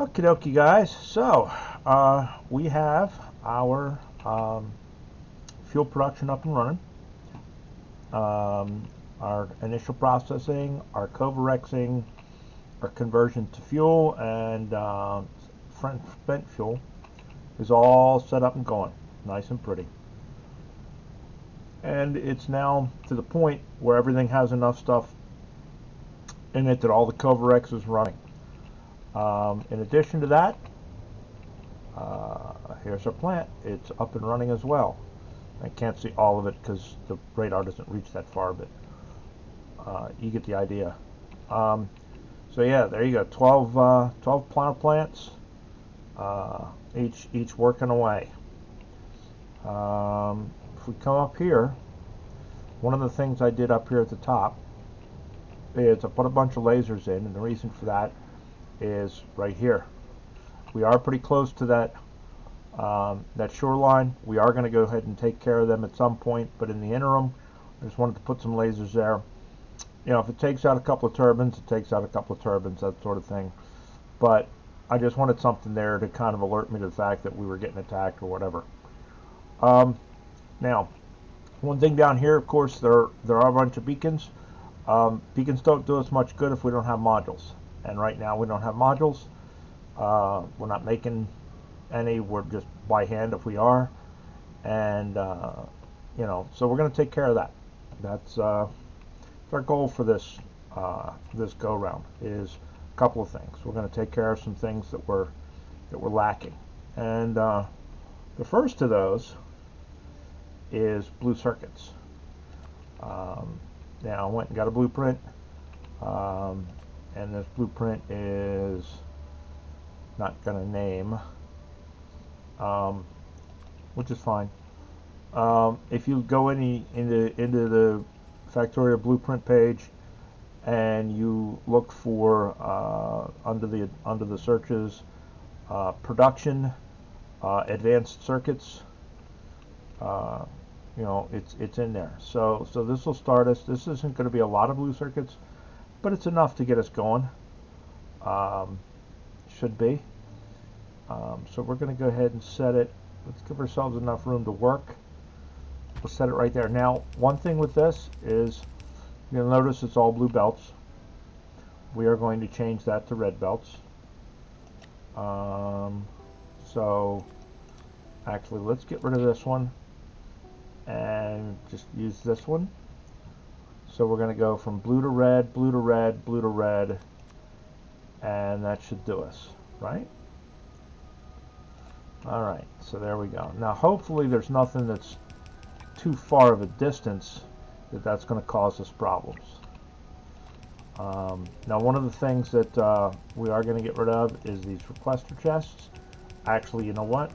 Okie dokie, guys. So, we have our fuel production up and running. Our initial processing, our coverexing, our conversion to fuel, and spent fuel is all set up and going. Nice and pretty. And it's now to the point where everything has enough stuff in it that all the coverex is running. In addition to that, here's our plant. It's up and running as well. I can't see all of it because the radar doesn't reach that far, but you get the idea. So yeah, there you go. 12 power plants, each working away. If we come up here, one of the things I did up here at the top is I put a bunch of lasers in, and the reason for that is right here. We are pretty close to that that shoreline. We are going to go ahead and take care of them at some point, but in the interim, I just wanted to put some lasers there. You know, if it takes out a couple of turbines, it takes out a couple of turbines, that sort of thing. But I just wanted something there to kind of alert me to the fact that we were getting attacked or whatever. Now, one thing down here, of course, there are a bunch of beacons. Beacons don't do us much good if we don't have modules. And right now we don't have modules. We're not making any. We're just by hand if we are. And, you know, so we're going to take care of that. That's our goal for this this go-round is a couple of things. We're going to take care of some things that we're lacking. And the first of those is blue circuits. Now I went and got a blueprint, and this blueprint is not going to name, which is fine. If you go into the Factorio blueprint page and you look for under the searches production advanced circuits, you know, it's in there. So this will start us. This isn't going to be a lot of blue circuits, but it's enough to get us going. Should be. So we're going to go ahead and set it. Let's give ourselves enough room to work. We'll set it right there. Now, one thing with this is you'll notice it's all blue belts. We are going to change that to red belts. So actually, let's get rid of this one and just use this one. So we're going to go from blue to red, blue to red, blue to red, and that should do us, right? All right, so there we go. Now, hopefully there's nothing that's too far of a distance that's going to cause us problems. Now, one of the things that we are going to get rid of is these requester chests. Actually, you know what?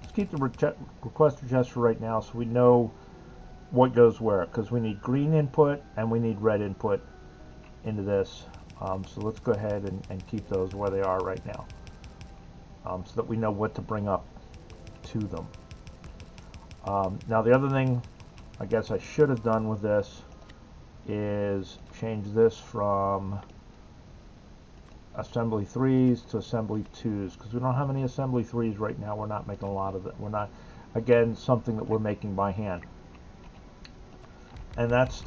Let's keep the requester chests for right now so we know what goes where, because we need green input and we need red input into this. So let's go ahead and keep those where they are right now, so that we know what to bring up to them. Now, the other thing I guess I should have done with this is change this from assembly 3s to assembly 2s, because we don't have any assembly 3s right now. We're not making a lot of it. We're not, again, something that we're making by hand. And that's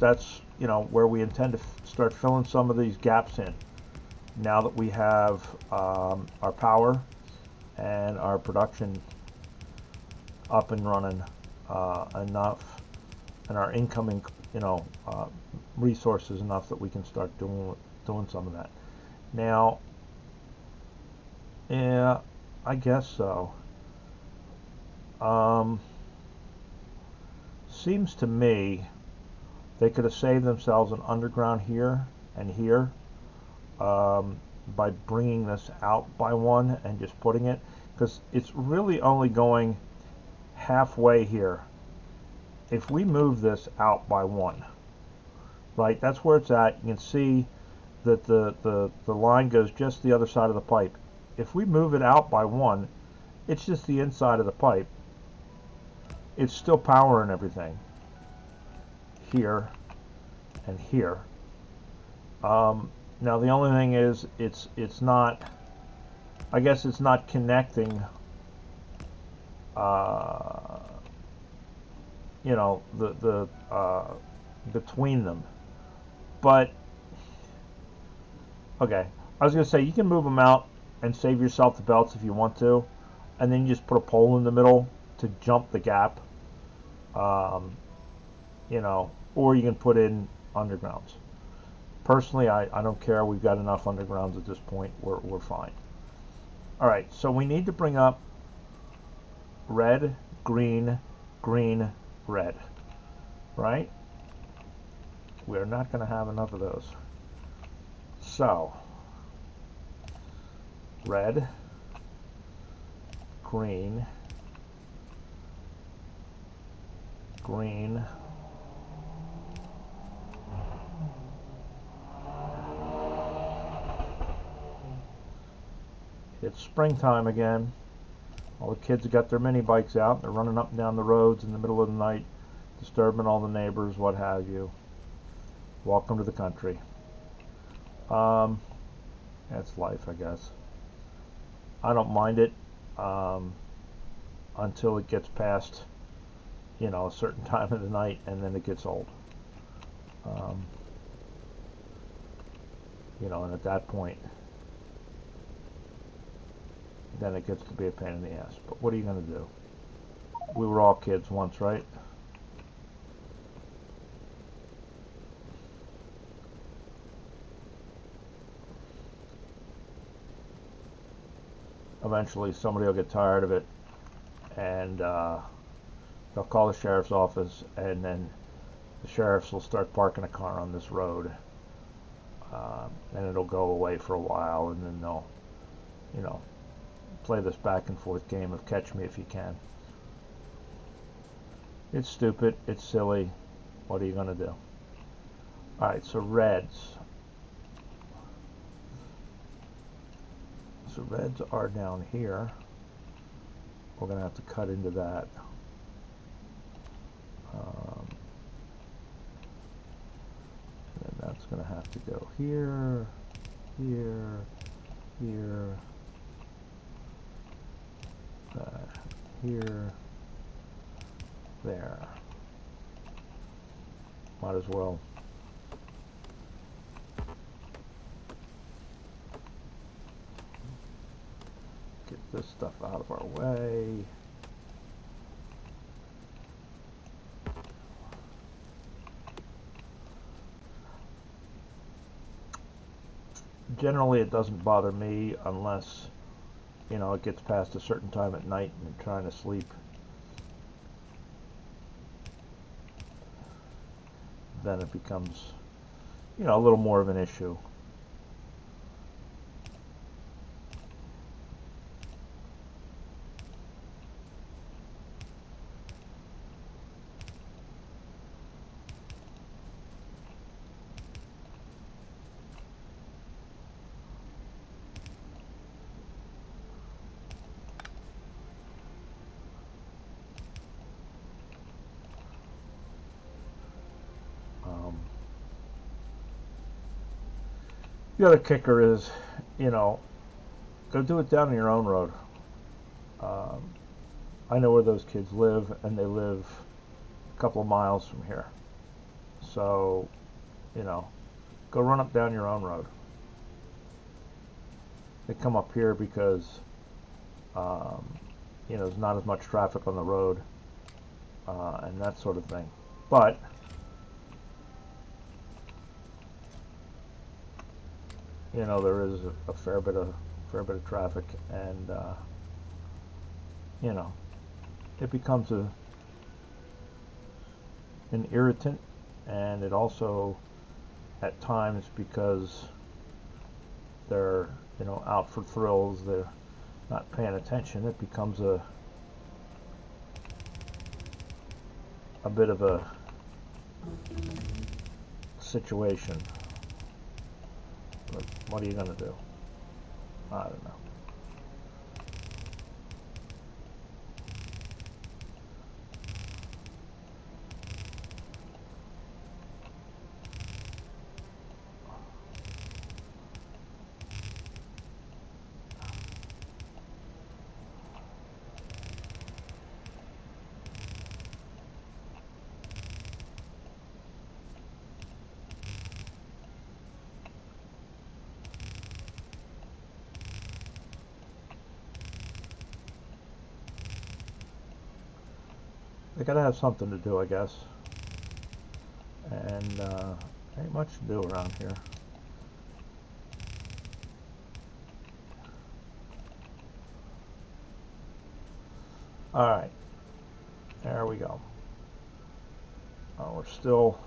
you know, where we intend to start filling some of these gaps in now that we have our power and our production up and running enough, and our incoming, you know, resources enough that we can start doing some of that. Now, yeah, I guess so. Seems to me they could have saved themselves an underground here and here by bringing this out by one and just putting it, because it's really only going halfway here. If we move this out by one, right, that's where it's at. You can see that the line goes just the other side of the pipe. If we move it out by one, it's just the inside of the pipe. It's still powering everything here and here. Now the only thing is it's not I guess it's not connecting, you know, the between them. But okay, I was gonna say you can move them out and save yourself the belts if you want to, and then you just put a pole in the middle to jump the gap. You know, or you can put in undergrounds. Personally, I don't care. We've got enough undergrounds at this point. We're fine. All right, so we need to bring up red, green, green, red, right? We're not going to have enough of those. So, red, green, green, it's springtime again. All the kids have got their mini bikes out. They're running up and down the roads in the middle of the night, disturbing all the neighbors, what have you. Welcome to the country. That's life, I guess. I don't mind it until it gets past, you know, a certain time of the night, and then it gets old. You know, and at that point, then it gets to be a pain in the ass. But what are you going to do? We were all kids once, right? Eventually somebody will get tired of it, and they'll call the sheriff's office, and then the sheriffs will start parking a car on this road, and it'll go away for a while, and then they'll, you know, play this back and forth game of catch me if you can. It's stupid, it's silly. What are you going to do? Alright, so reds. So reds are down here. We're going to have to cut into that. And that's going to have to go here, here, here, here, there. Might as well. Get this stuff out of our way. Generally, it doesn't bother me unless, you know, it gets past a certain time at night and I'm trying to sleep. Then it becomes, you know, a little more of an issue. The other kicker is, you know, go do it down on your own road. I know where those kids live, and they live a couple of miles from here. So, you know, go run up down your own road. They come up here because, you know, there's not as much traffic on the road, and that sort of thing. But you know, there is a fair bit of traffic, and you know, it becomes an irritant, and it also at times, because they're, you know, out for thrills, they're not paying attention, it becomes a bit of a situation. But what are you going to do? I don't know. They gotta have something to do, I guess. And ain't much to do around here. Alright, there we go. Oh, we're still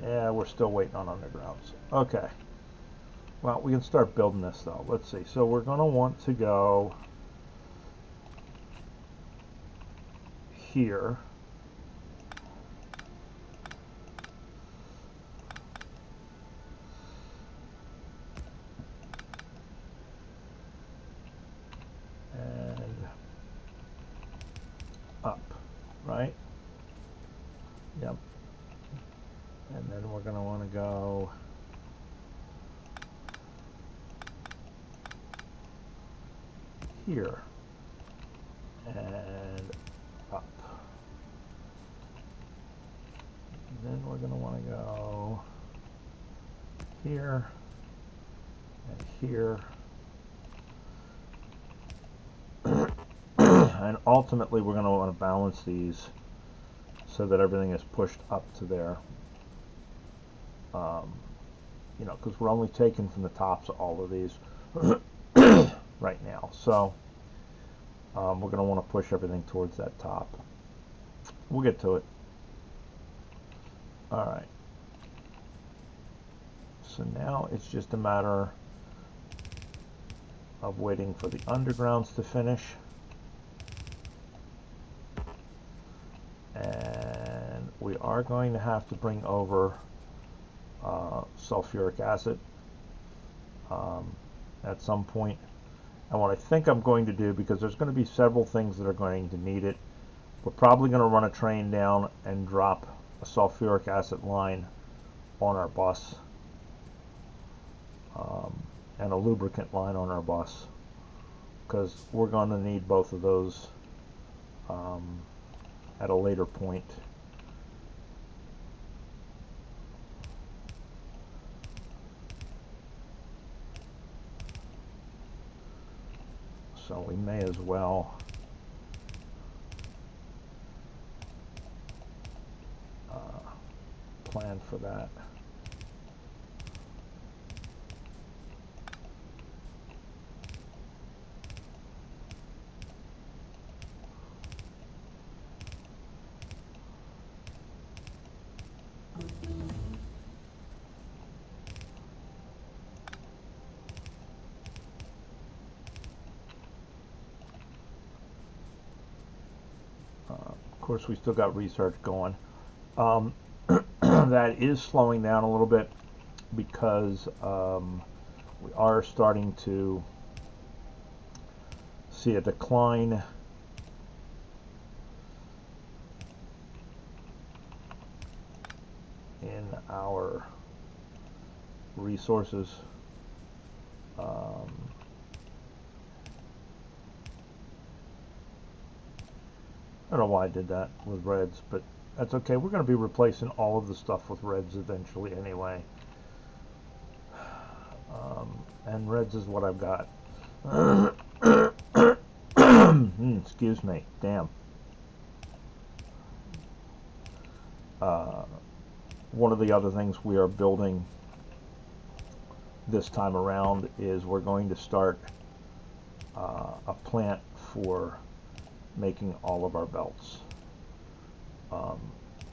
waiting on undergrounds. Okay. Well, we can start building this though. Let's see. So we're gonna want to go here. And up, right? Yep. And then we're gonna want to go here and up. And then we're going to want to go here and here. And ultimately we're going to want to balance these so that everything is pushed up to there. You know, because we're only taking from the tops of all of these right now. So we're going to want to push everything towards that top. We'll get to it. Alright. So now it's just a matter of waiting for the undergrounds to finish. And we are going to have to bring over sulfuric acid at some point. And what I think I'm going to do, because there's going to be several things that are going to need it, we're probably going to run a train down and drop a sulfuric acid line on our bus and a lubricant line on our bus, because we're going to need both of those at a later point. So we may as well plan for that. Of course, we still got research going. That is slowing down a little bit because we are starting to see a decline in our resources. I don't know why I did that with reds, but that's okay. We're going to be replacing all of the stuff with reds eventually anyway. And reds is what I've got. Excuse me. Damn. One of the other things we are building this time around is we're going to start a plant for making all of our belts.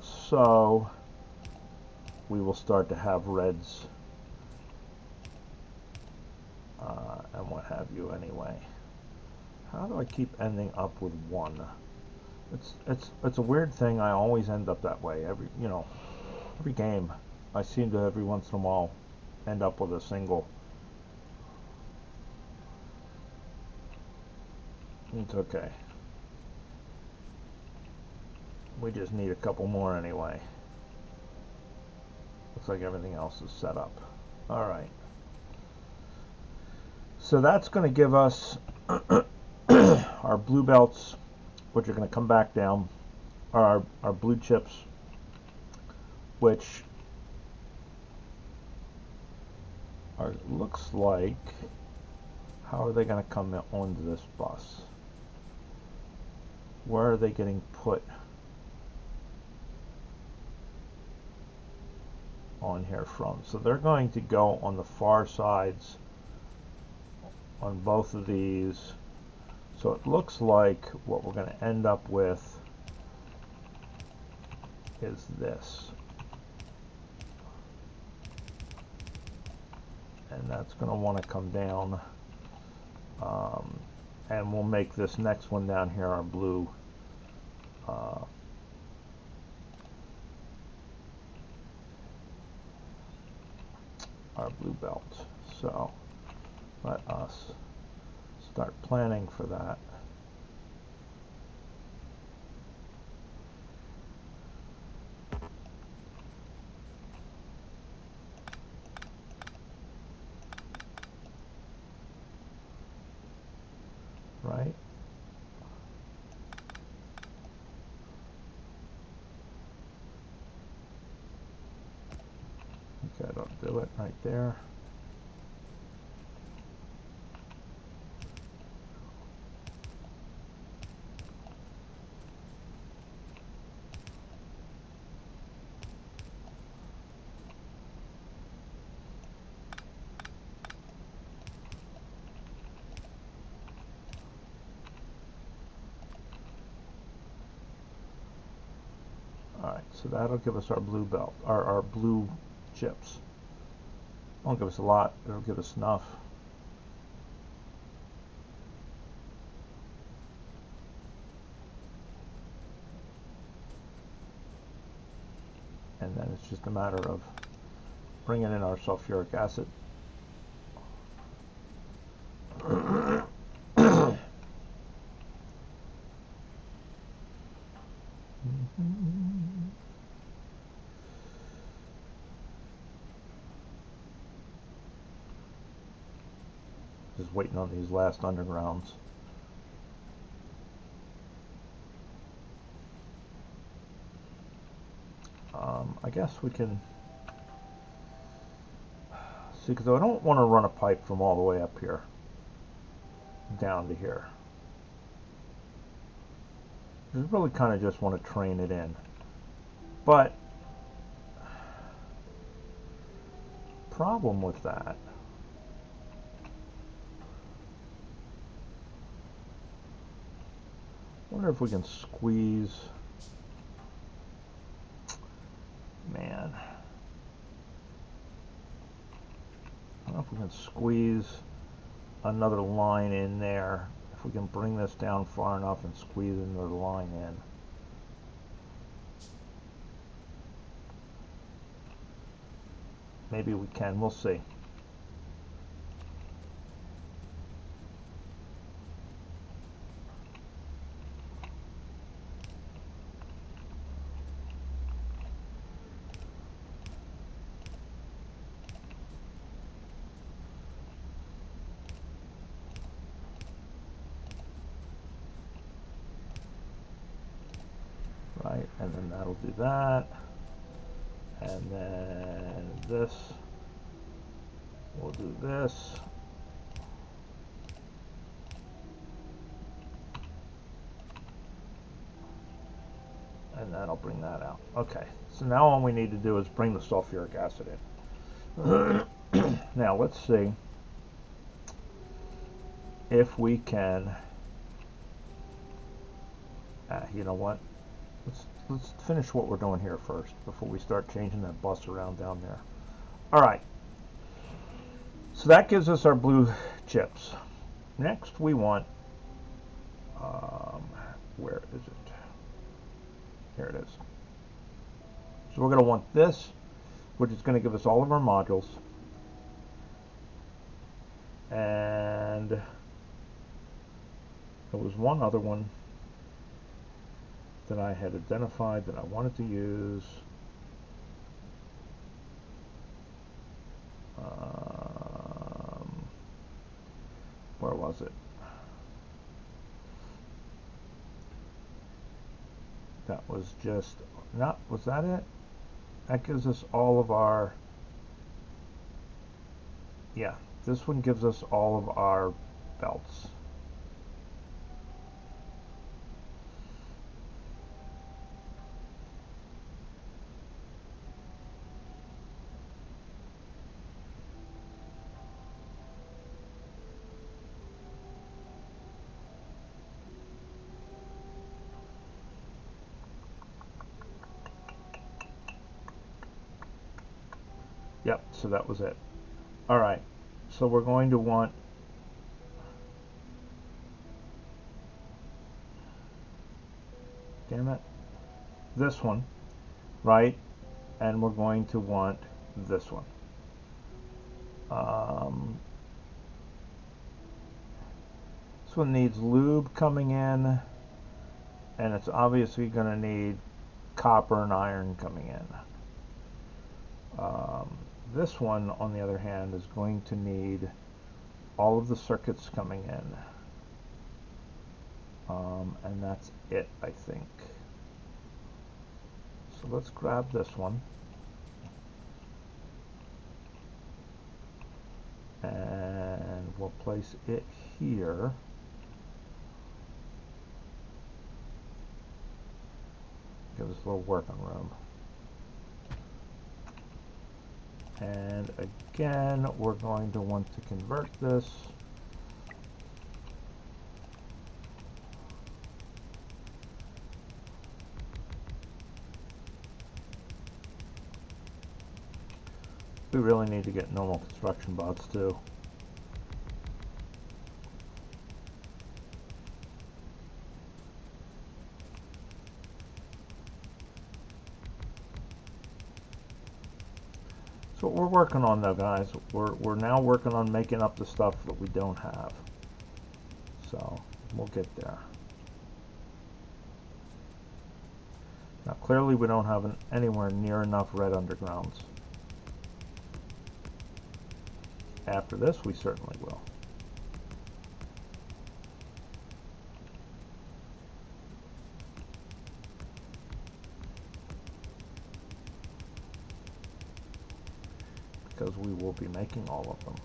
So we will start to have reds and what have you anyway. How do I keep ending up with one? It's a weird thing. I always end up that way. Every game I seem to every once in a while end up with a single. It's okay. We just need a couple more anyway. Looks like everything else is set up. Alright. So that's going to give us our blue belts, which are going to come back down, our blue chips, which are, looks like, how are they going to come onto this bus? Where are they getting put? on here from. So they're going to go on the far sides on both of these. So it looks like what we're going to end up with is this. And that's going to want to come down. And we'll make this next one down here our blue. Our blue belt. So let us start planning for that. Right? Okay, that'll do it right there. Alright, so that'll give us our blue belt, our blue chips. Won't give us a lot, it'll give us enough. And then it's just a matter of bringing in our sulfuric acid. Just waiting on these last undergrounds. I guess we can see, because I don't want to run a pipe from all the way up here down to here. I really kind of just want to train it in. But problem with that, I wonder if we can squeeze. Man, I don't know if we can squeeze another line in there. If we can bring this down far enough and squeeze another line in. Maybe we can, we'll see. Right, and then that'll do that. And then this, we'll do this. And that'll bring that out. Okay, so now all we need to do is bring the sulfuric acid in. Now let's see if we can, you know what? Let's finish what we're doing here first before we start changing that bus around down there. All right. So that gives us our blue chips. Next, we want, where is it? Here it is. So we're going to want this, which is going to give us all of our modules. And there was one other one that I had identified that I wanted to use. Where was it? That was just not, was that it? That gives us all of our, yeah, this one gives us all of our belts. Yep, so that was it. All right, so we're going to want damn it, this one, right? And we're going to want this one. This one needs lube coming in, and it's obviously going to need copper and iron coming in. This one, on the other hand, is going to need all of the circuits coming in. And that's it, I think. So let's grab this one. And we'll place it here. Give us a little working room. And again, we're going to want to convert this. We really need to get normal construction bots too. So what we're working on though, guys, we're now working on making up the stuff that we don't have. So we'll get there. Now clearly we don't have anywhere near enough red undergrounds. After this, we certainly will. Because we will be making all of them.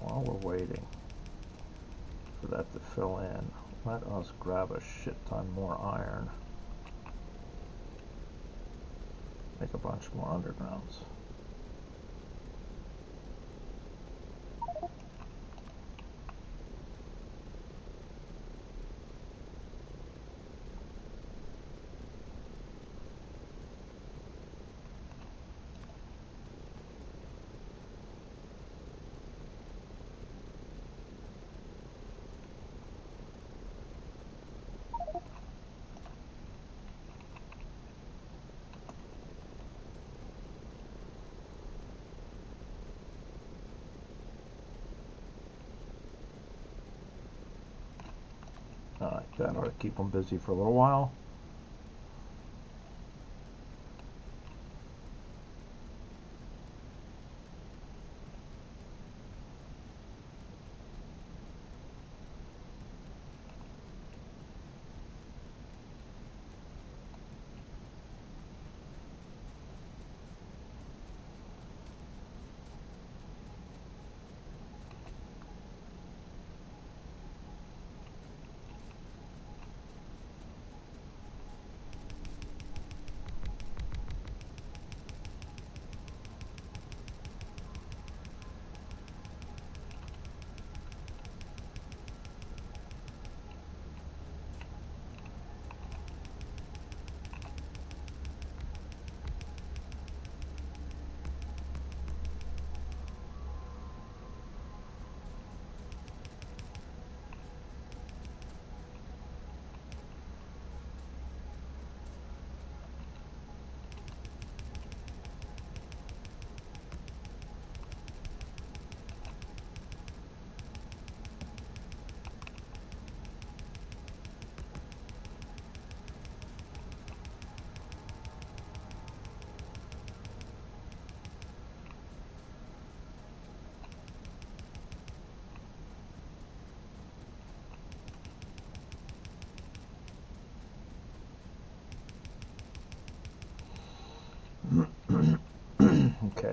While we're waiting for that to fill in, let us grab a shit ton more iron. Make a bunch more undergrounds. Alright, that ought to keep them busy for a little while.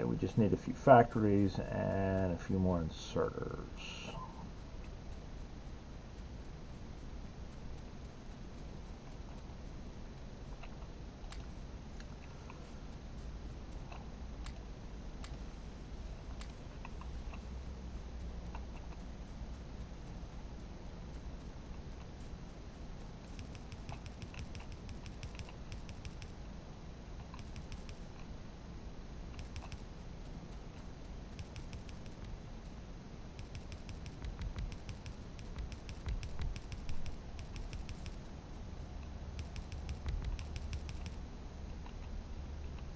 we just need a few factories and a few more inserters.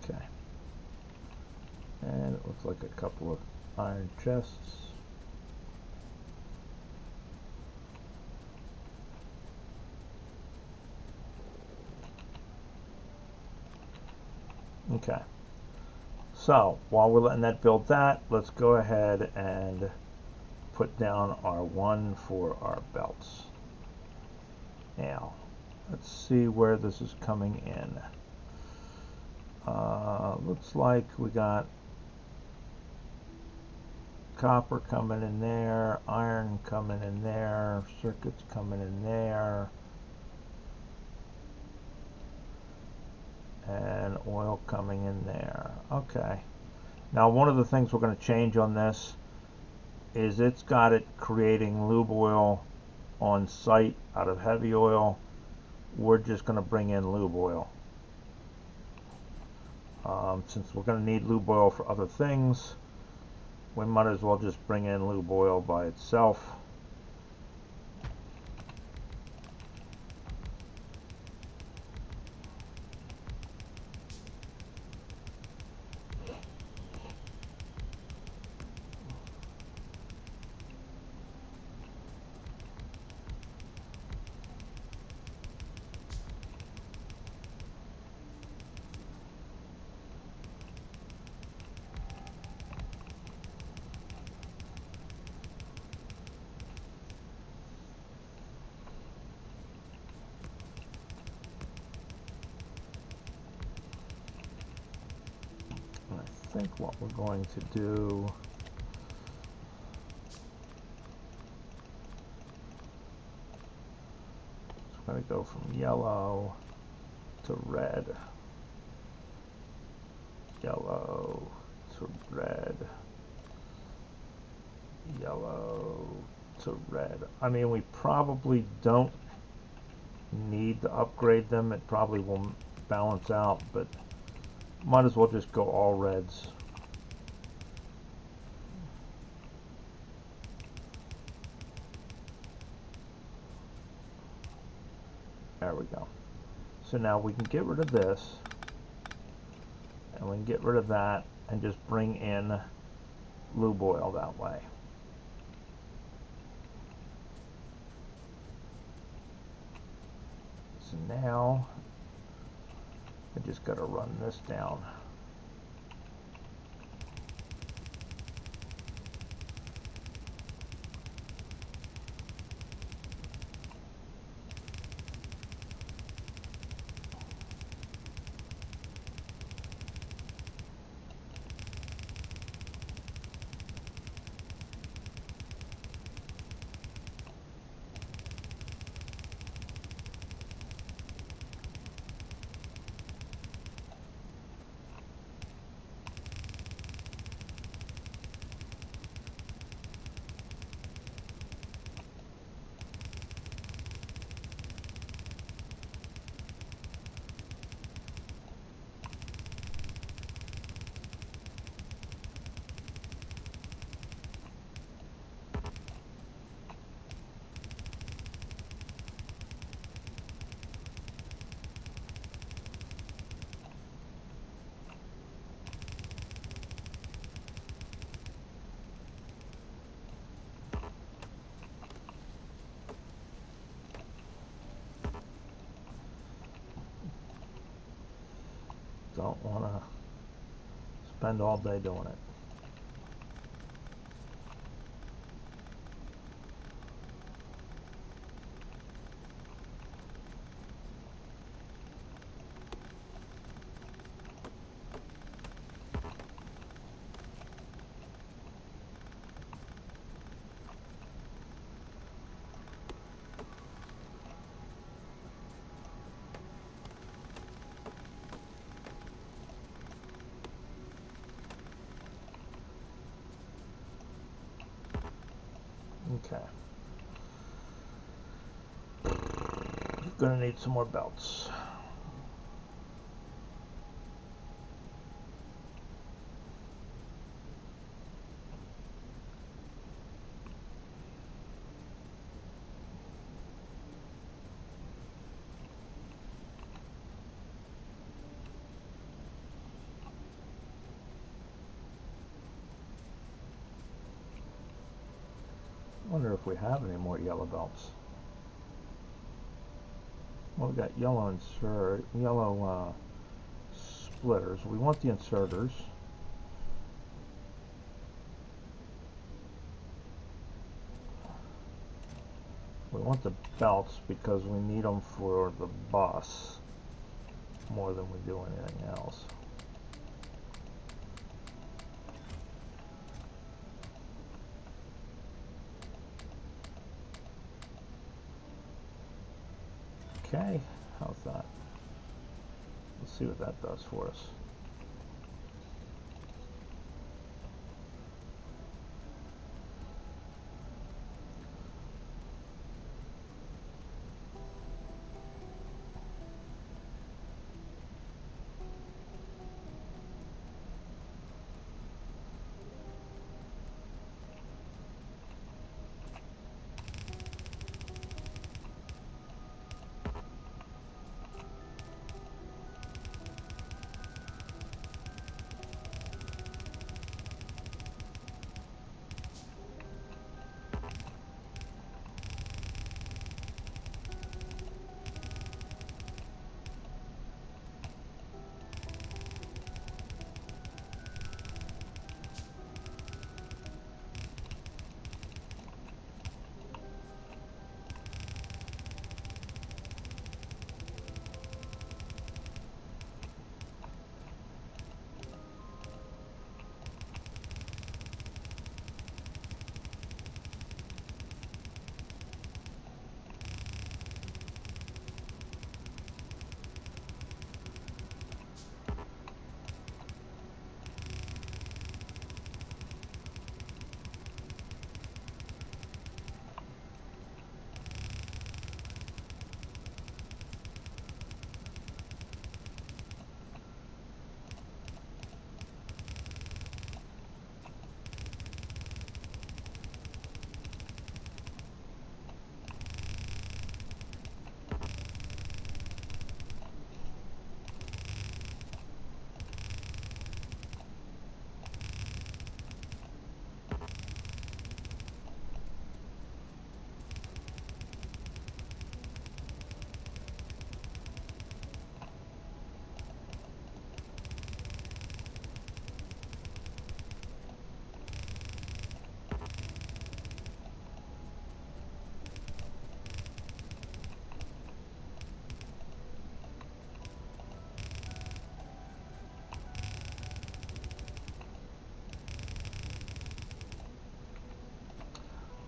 Okay, and it looks like a couple of iron chests. Okay, so while we're letting that build that, let's go ahead and put down our one for our belts. Now, let's see where this is coming in. Looks like we got copper coming in there, iron coming in there, circuits coming in there, and oil coming in there. Okay. Now, one of the things we're going to change on this is it's got it creating lube oil on site out of heavy oil. We're just going to bring in lube oil. Since we're going to need lube oil for other things, we might as well just bring in lube oil by itself. I think what we're going to do is we're going to go from yellow to red, yellow to red, yellow to red. I mean, we probably don't need to upgrade them. It probably will balance out, but might as well just go all reds. There we go. So now we can get rid of this, and we can get rid of that, and just bring in lube oil that way. So now I just got to run this down. Don't want to spend all day doing it. Okay. Gonna need some more belts. I wonder if we have any more yellow belts. Well, we got yellow splitters. We want the inserters. We want the belts because we need them for the bus more than we do anything else. Okay, how's that? Let's see what that does for us.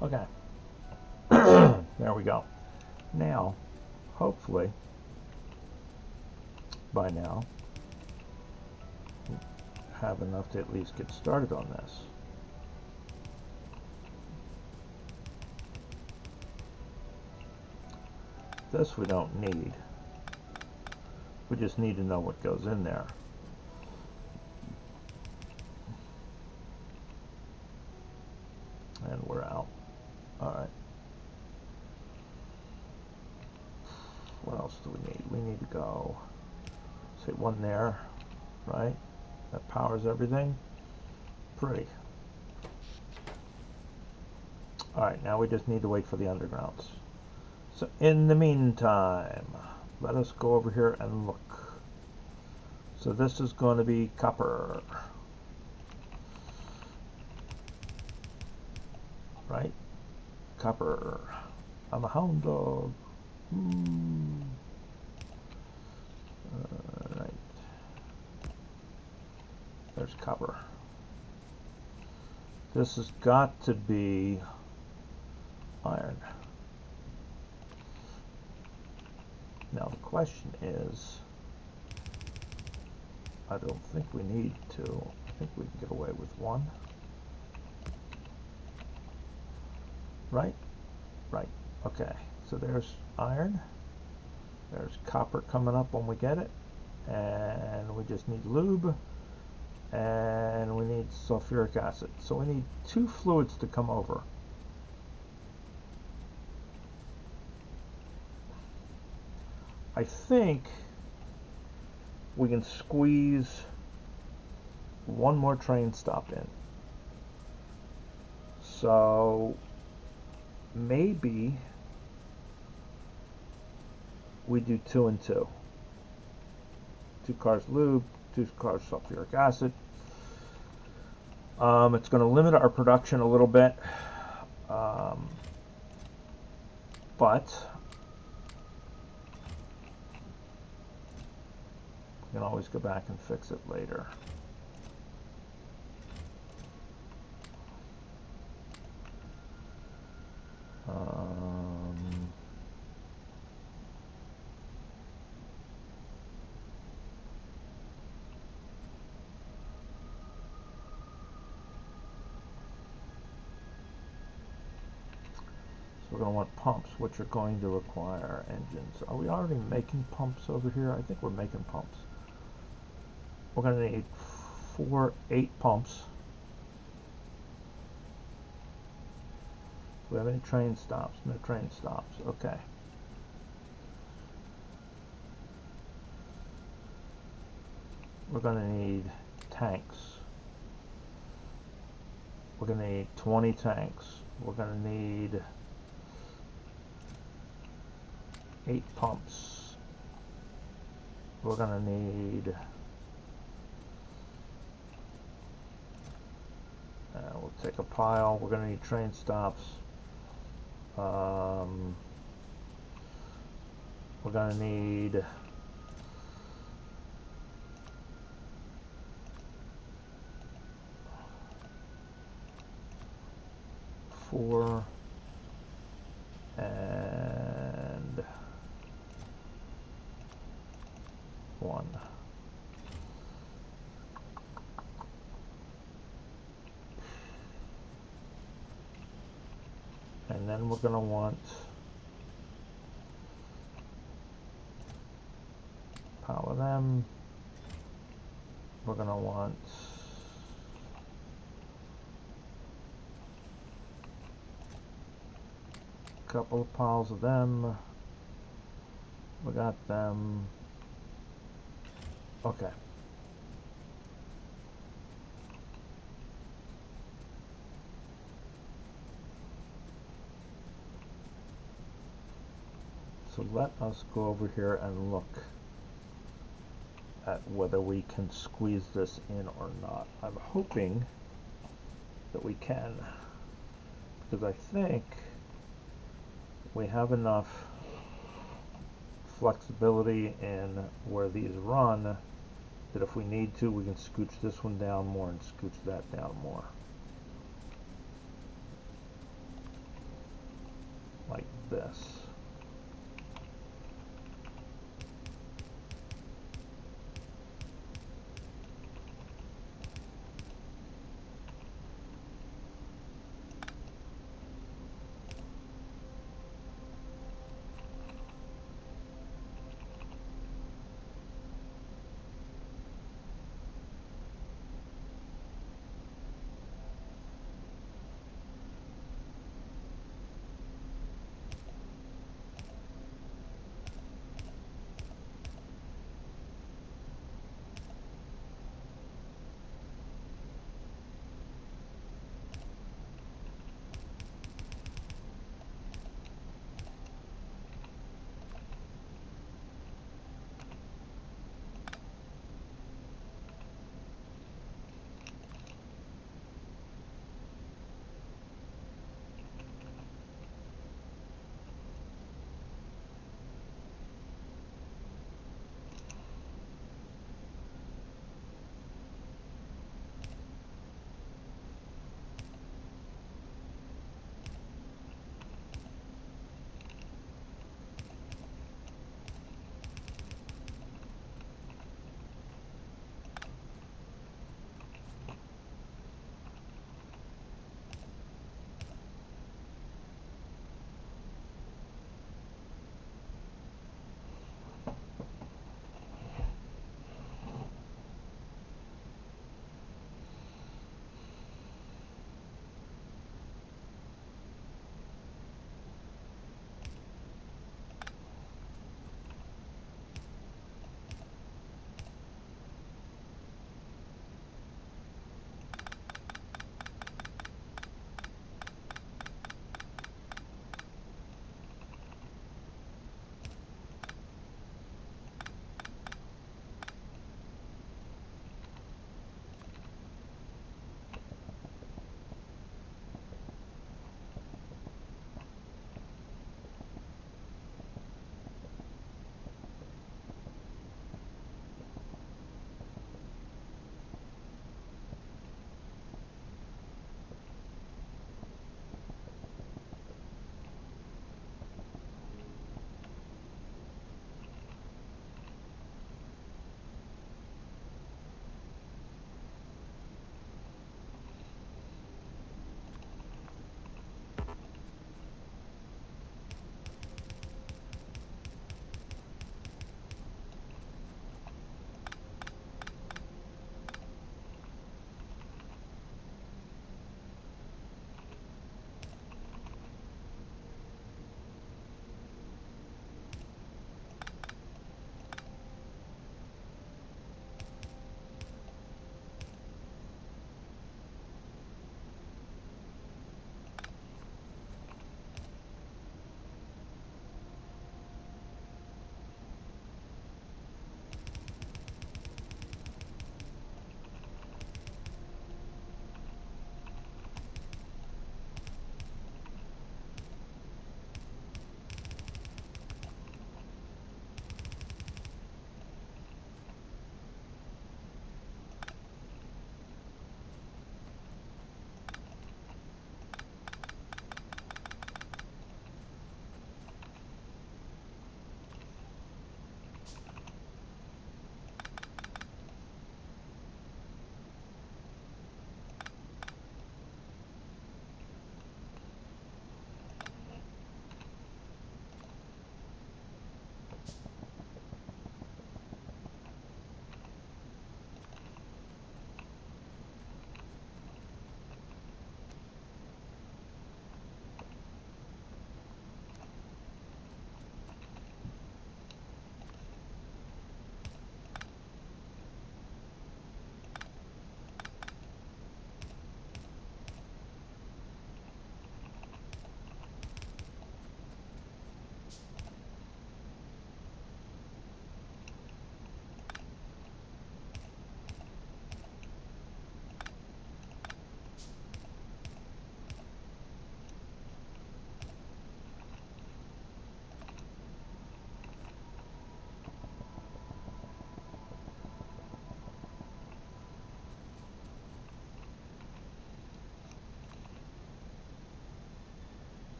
Okay. There we go. Now, hopefully, by now, have enough to at least get started on this. This we don't need. We just need to know what goes in there. And we're out. Alright. What else do we need? We need to go, say, one there, right? That powers everything. Pretty. Alright, now we just need to wait for the undergrounds. So in the meantime, let us go over here and look. So this is going to be copper. Right? Copper. I'm a hound dog. Right. There's copper. This has got to be iron. Now the question is, I don't think we need to. I think we can get away with one. right? Right. Okay. So there's iron. There's copper coming up when we get it. And we just need lube. And we need sulfuric acid. So we need 2 fluids to come over. I think we can squeeze 1 more train stop in. So maybe we do 2 and 2. 2 cars lube, 2 cars sulfuric acid. It's going to limit our production a little bit, but we can always go back and fix it later. So we're going to want pumps, which are going to require engines. Are we already making pumps over here? I think we're making pumps. We're going to need 8 pumps. Do we have any train stops? No train stops. Okay. We're going to need tanks. We're going to need 20 tanks. We're going to need 8 pumps. We're going to need we'll take a pile. We're going to need train stops. We're going to need 4 and 1. And then we're going to want a pile of them. We're going to want a couple of piles of them. We got them. Okay. So let us go over here and look at whether we can squeeze this in or not. I'm hoping that we can, because I think we have enough flexibility in where these run that if we need to, we can scooch this one down more and scooch that down more. Like this.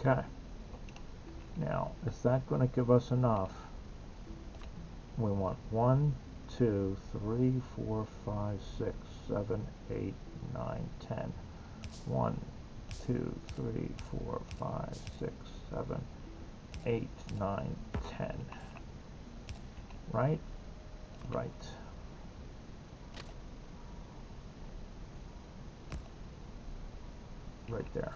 Okay. Now, is that going to give us enough? We want 1, 2, 3, 4, 5, 6, 7, 8, 9, 10. 1, 2, 3, 4, 5, 6, 7, 8, 9, 10. Right? Right. Right there.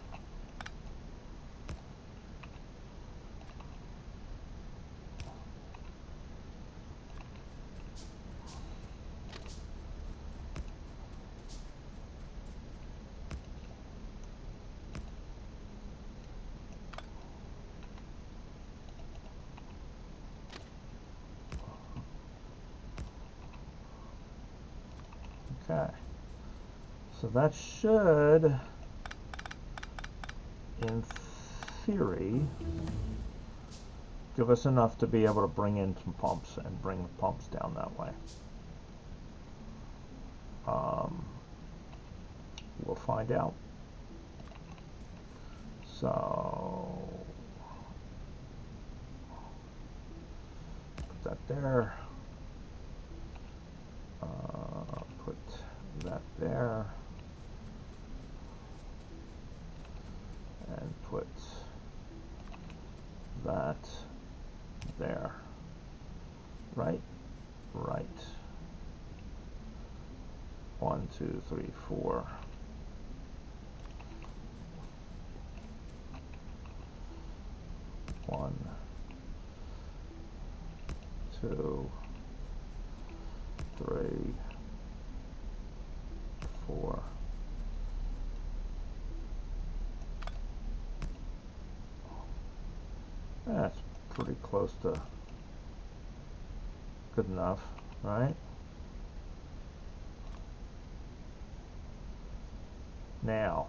Okay, so that should, in theory, give us enough to be able to bring in some pumps and bring the pumps down that way. We'll find out. So, put that there. Put that there. And put that there. Right? Right. 1, 2, 3, 4. 1, 2, 3, 4. That's pretty close to good enough, right? Now,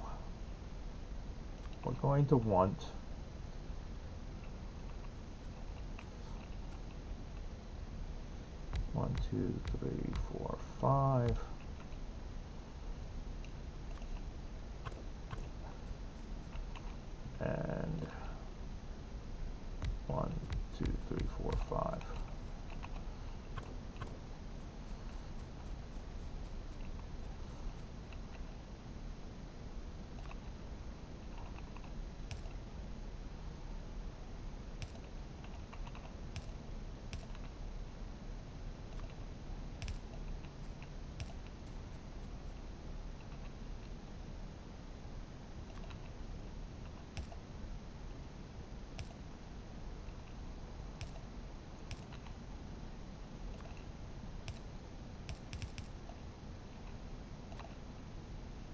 we're going to want one, 2, 3, 4, 5. And 1, 2, 3, 4, 5.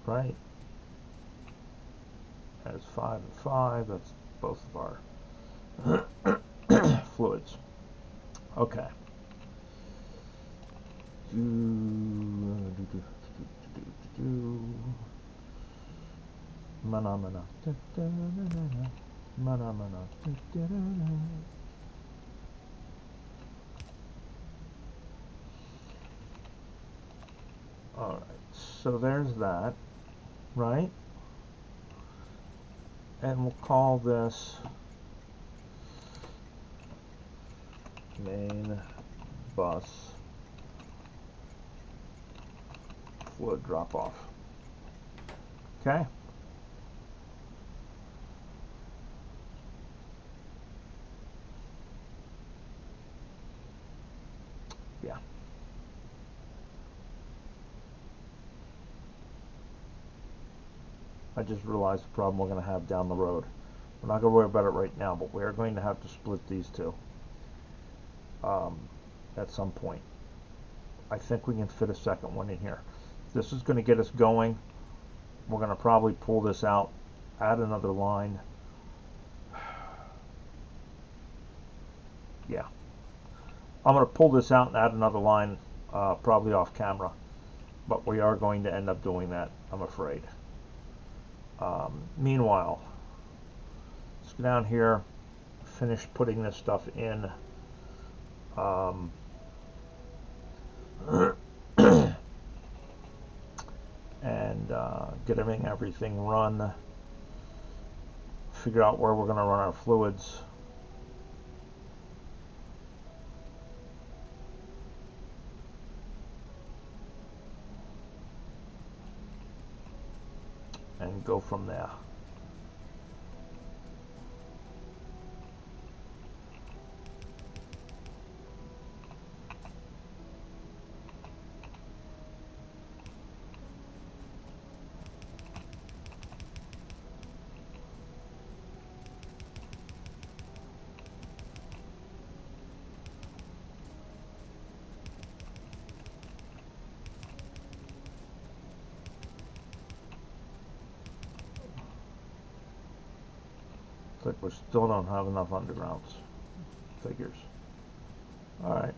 Right. That's 5 and 5. That's both of our fluids. Okay. All right. So there's that. Right? And we'll call this main bus fluid drop off. Okay? Yeah. I just realized the problem we're going to have down the road. We're not going to worry about it right now, but we're going to have to split these two at some point. I think we can fit a second one in here. This is going to get us going. We're going to probably pull this out, add another line. Yeah. I'm going to pull this out and add another line, probably off camera. But we are going to end up doing that, I'm afraid. Meanwhile, let's go down here, finish putting this stuff in. And get everything run, figure out where we're going to run our fluids. And go from there. Like we still don't have enough undergrounds. Figures. Alright.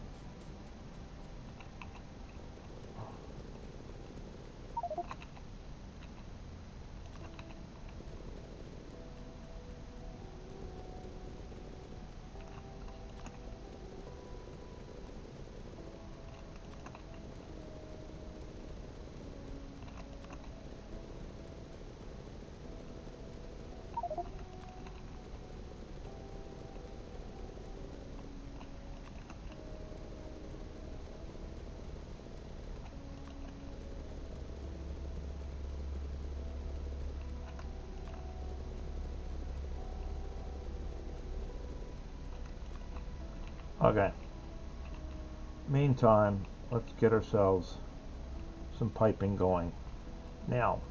Okay. Meantime, let's get ourselves some piping going. Now,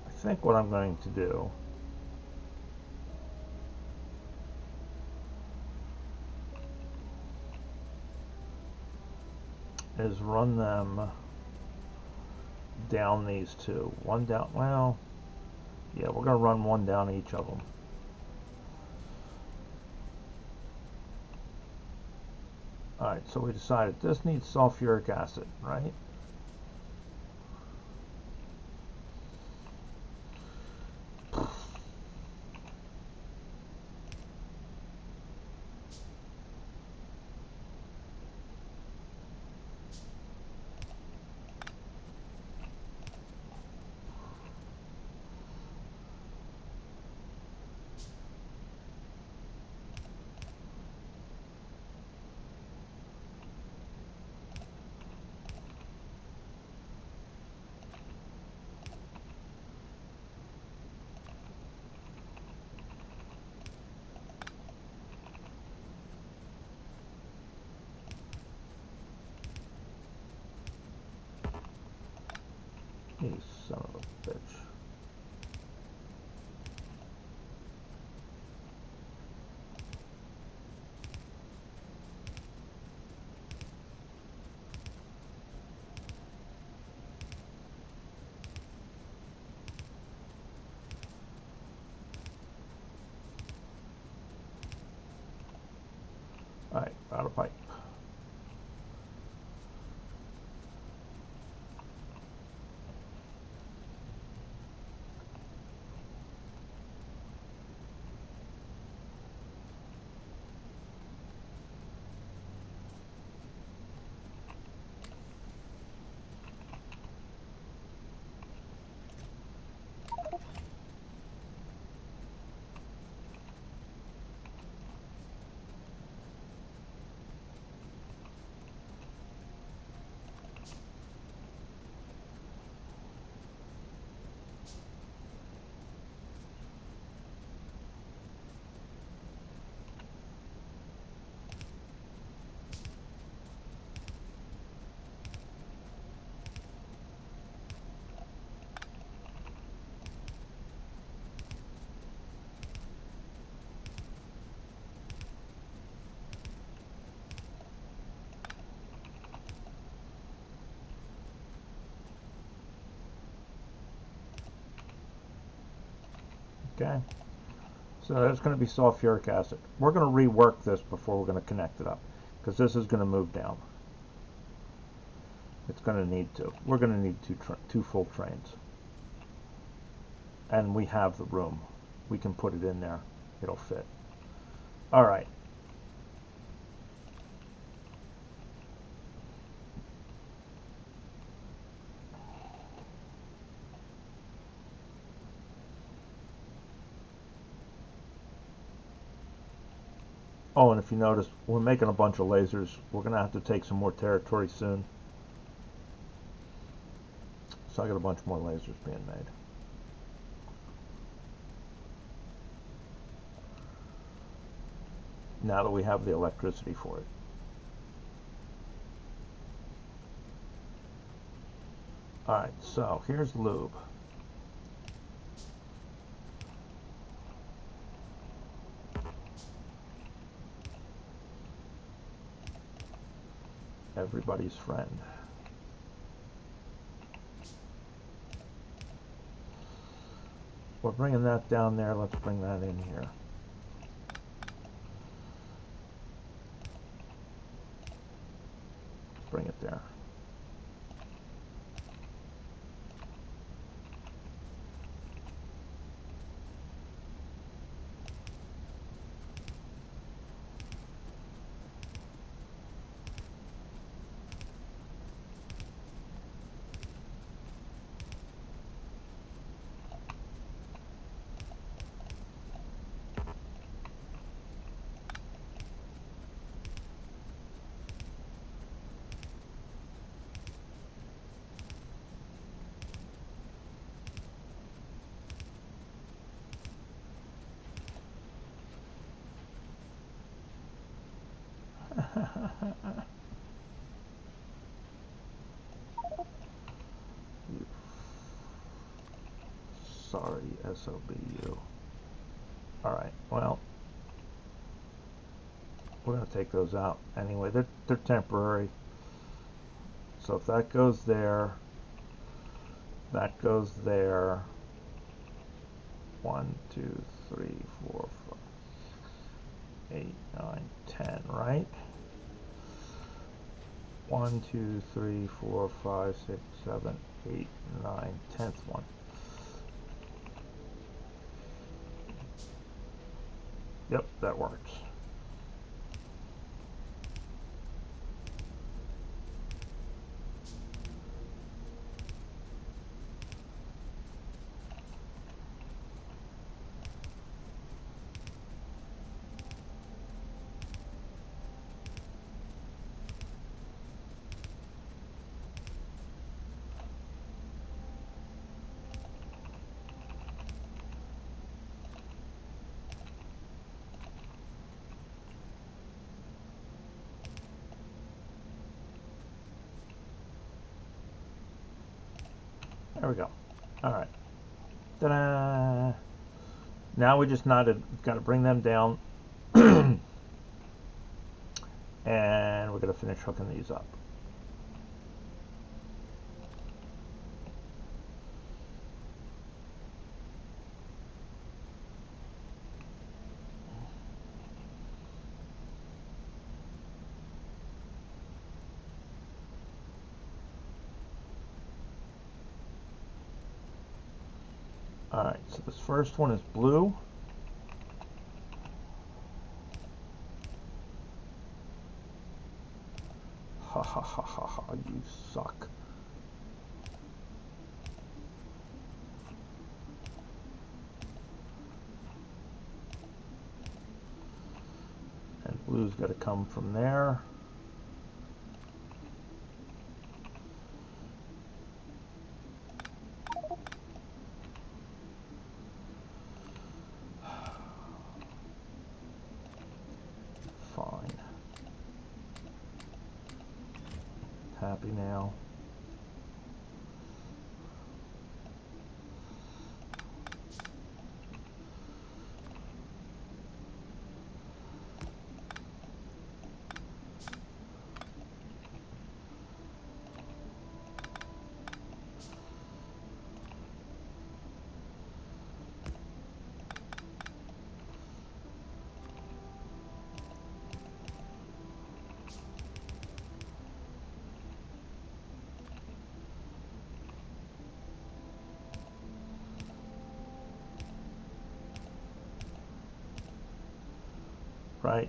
I think what I'm going to do is run them down these two. One down, well, yeah, we're going to run one down each of them. Alright, so we decided this needs sulfuric acid, right? You son of a bitch. Alright, out of pipe. Okay, so that's going to be sulfuric acid. We're going to rework this before we're going to connect it up, because this is going to move down. It's going to need to. We're going to need two full trains. And we have the room. We can put it in there. It'll fit. All right. Oh, and if you notice, we're making a bunch of lasers. We're going to have to take some more territory soon. So I got a bunch more lasers being made. Now that we have the electricity for it. Alright, so here's lube. Everybody's friend. We're bringing that down there. Let's bring that in here. Let's bring it there. Sorry, SOBU. Alright, well, we're going to take those out anyway. They're temporary. So if that goes there, that goes there. 1, 2, 3, 4, 5, 8, 9, 10, right? 1, 2, 3, 4, 5, 6, 7, 8, 9, 10th one. Yep, that works. There we go. All right. Ta-da! Now we just got to bring them down, and we're going to finish hooking these up. Alright, so this first one is blue. Ha ha ha ha ha, you suck. And blue's got to come from there. Happy now. Right?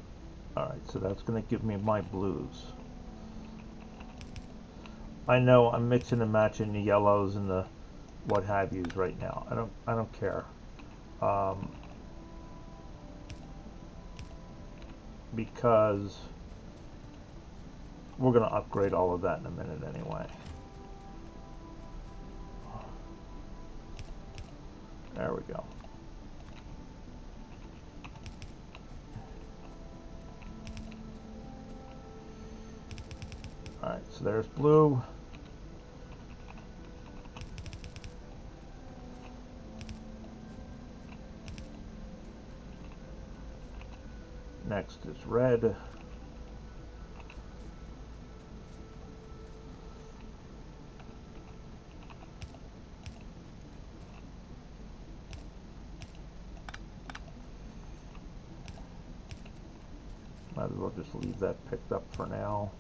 Alright, so that's going to give me my blues. I know I'm mixing and matching the yellows and the what have yous right now. I don't care. because we're going to upgrade all of that in a minute anyway. There we go. Alright, so there's blue. Next is red. Might as well just leave that picked up for now.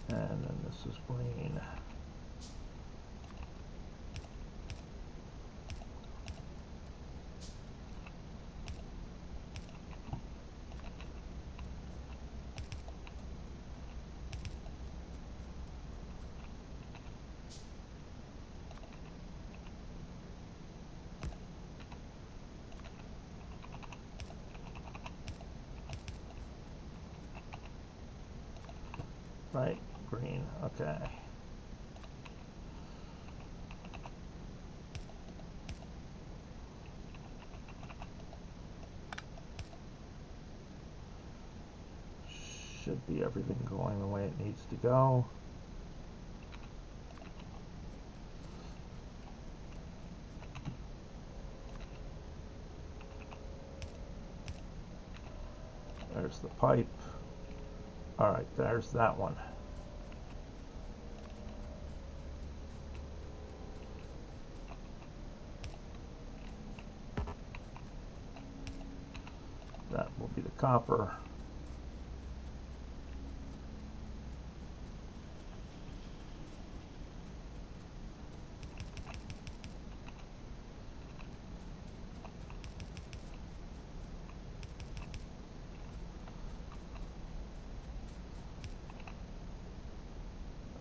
And then this is green. Right, green, okay. Should be everything going the way it needs to go. There's the pipe. Alright, there's that one. That will be the copper.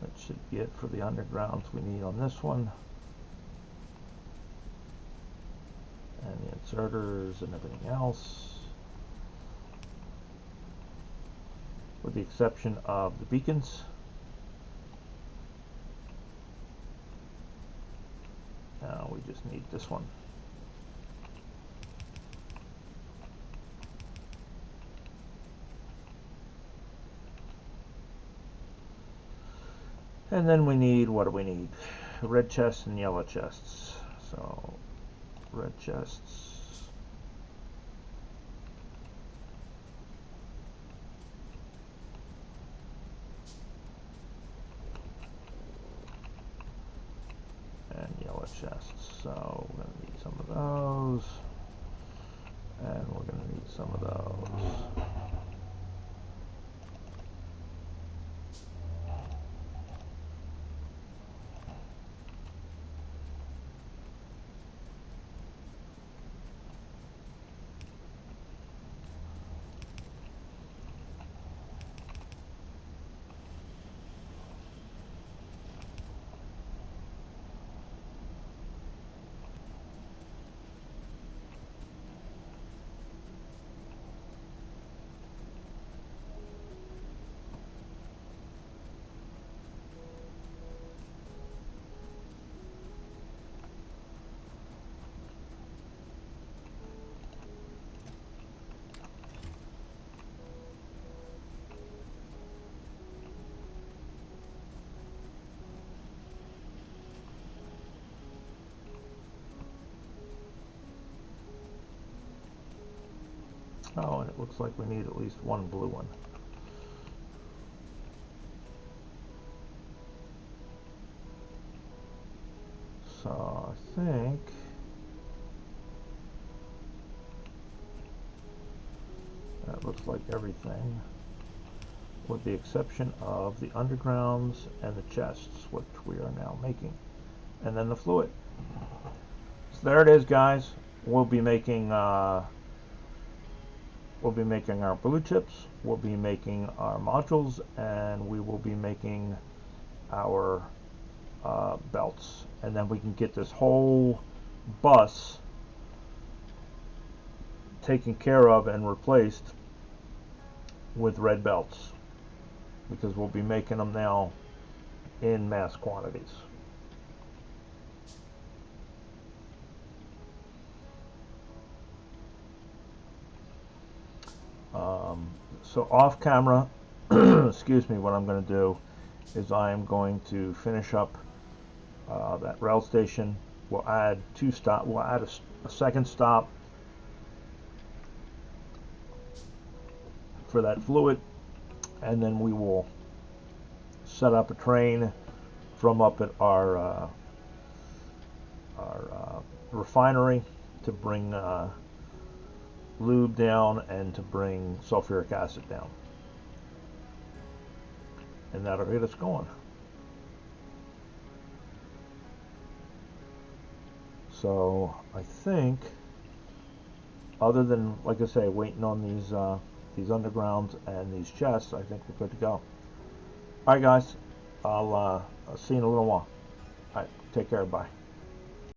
That should be it for the undergrounds we need on this one. And the inserters and everything else. With the exception of the beacons. Now we just need this one. And then we need, what do we need? Red chests and yellow chests. So, red chests. And yellow chests. So, we're going to need some of those. And we're going to need some of those. Oh, and it looks like we need at least one blue one. So I think that looks like everything, with the exception of the undergrounds and the chests, which we are now making, and then the fluid. So there it is, guys. We'll be making our blue chips, we'll be making our modules, and we will be making our belts, and then we can get this whole bus taken care of and replaced with red belts, because we'll be making them now in mass quantities. So off camera, excuse me, what I'm going to do is I am going to finish up that rail station. We'll add we'll add a second stop for that fluid, and then we will set up a train from up at our refinery to bring lube down and to bring sulfuric acid down, and that'll get us going. So I think, other than, like I say, waiting on these undergrounds and these chests, I think we're good to go. Alright guys, I'll see you in a little while. Alright, take care, bye.